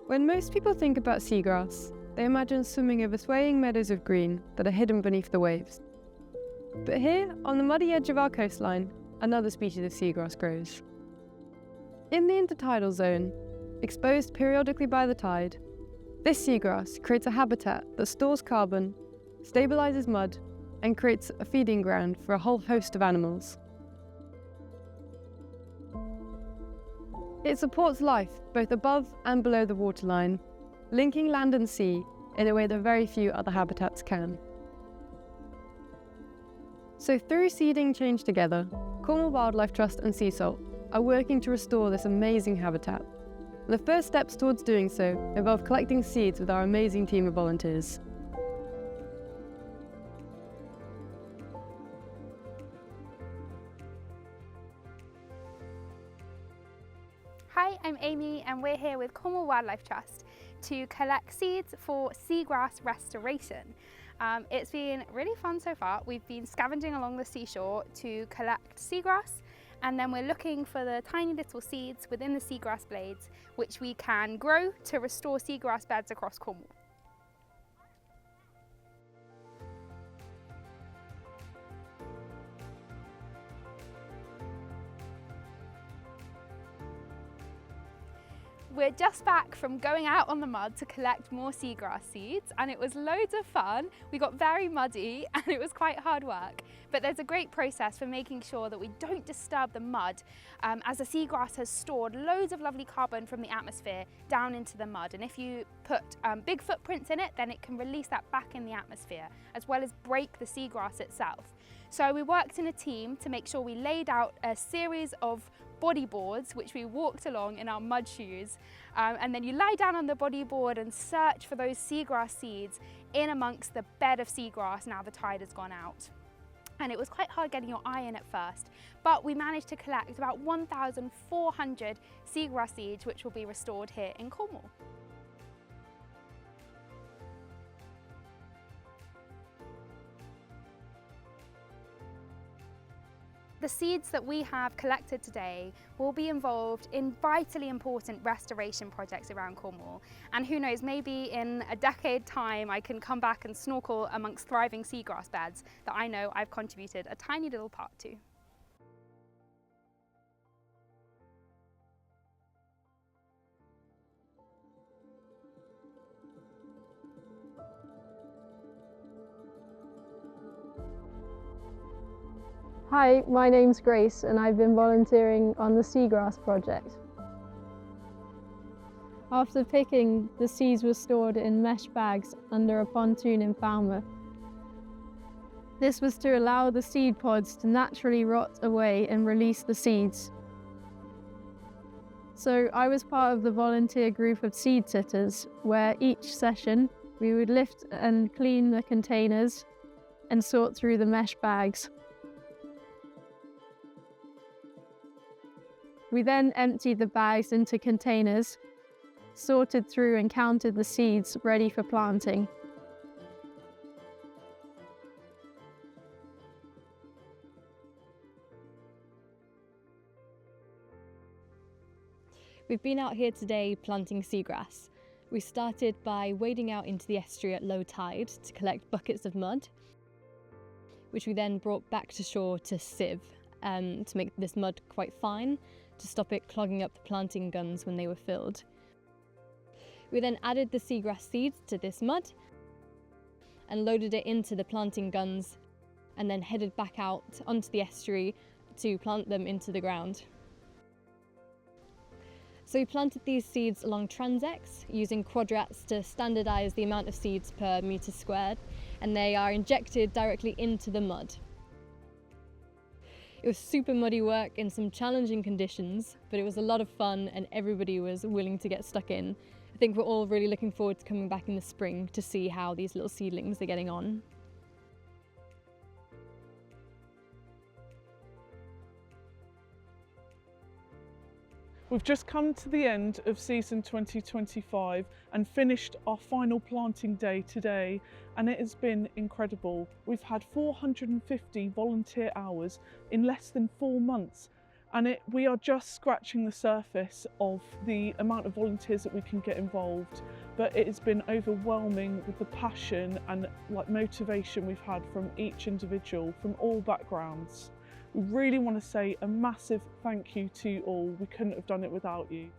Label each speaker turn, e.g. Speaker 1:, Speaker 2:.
Speaker 1: When most people think about seagrass, they imagine swimming over swaying meadows of green that are hidden beneath the waves. But here, on the muddy edge of our coastline, another species of seagrass grows. In the intertidal zone, exposed periodically by the tide, this seagrass creates a habitat that stores carbon, stabilises mud, and creates a feeding ground for a whole host of animals. It supports life both above and below the waterline, linking land and sea in a way that very few other habitats can. So through Seeding Change Together, Cornwall Wildlife Trust and Sea Salt are working to restore this amazing habitat. The first steps towards doing so involve collecting seeds with our amazing team of volunteers.
Speaker 2: Hi, I'm Amy and we're here with Cornwall Wildlife Trust to collect seeds for seagrass restoration. It's been really fun so far. We've been scavenging along the seashore to collect seagrass, and then we're looking for the tiny little seeds within the seagrass blades which we can grow to restore seagrass beds across Cornwall. We're just back from going out on the mud to collect more seagrass seeds, and it was loads of fun. We got very muddy and it was quite hard work, but there's a great process for making sure that we don't disturb the mud, as the seagrass has stored loads of lovely carbon from the atmosphere down into the mud, and if you put big footprints in it, then it can release that back in the atmosphere as well as break the seagrass itself. So we worked in a team to make sure we laid out a series of bodyboards which we walked along in our mud shoes, and then you lie down on the bodyboard and search for those seagrass seeds in amongst the bed of seagrass now the tide has gone out. And it was quite hard getting your eye in at first, but we managed to collect about 1,400 seagrass seeds which will be restored here in Cornwall. The seeds that we have collected today will be involved in vitally important restoration projects around Cornwall. And who knows, maybe in a decade time I can come back and snorkel amongst thriving seagrass beds that I know I've contributed a tiny little part to.
Speaker 3: Hi, my name's Grace and I've been volunteering on the Seagrass project. After picking, the seeds were stored in mesh bags under a pontoon in Falmouth. This was to allow the seed pods to naturally rot away and release the seeds. So I was part of the volunteer group of seed sitters, where each session we would lift and clean the containers and sort through the mesh bags. We then emptied the bags into containers, sorted through and counted the seeds ready for planting.
Speaker 4: We've been out here today planting seagrass. We started by wading out into the estuary at low tide to collect buckets of mud, which we then brought back to shore to sieve to make this mud quite fine, to stop it clogging up the planting guns when they were filled. We then added the seagrass seeds to this mud and loaded it into the planting guns, and then headed back out onto the estuary to plant them into the ground. So we planted these seeds along transects using quadrats to standardise the amount of seeds per metre squared, and they are injected directly into the mud. It was super muddy work in some challenging conditions, but it was a lot of fun and everybody was willing to get stuck in. I think we're all really looking forward to coming back in the spring to see how these little seedlings are getting on.
Speaker 5: We've just come to the end of season 2025 and finished our final planting day today, and it has been incredible. We've had 450 volunteer hours in less than 4 months, And we are just scratching the surface of the amount of volunteers that we can get involved, but it has been overwhelming with the passion and motivation we've had from each individual from all backgrounds. We really want to say a massive thank you to you all. We couldn't have done it without you.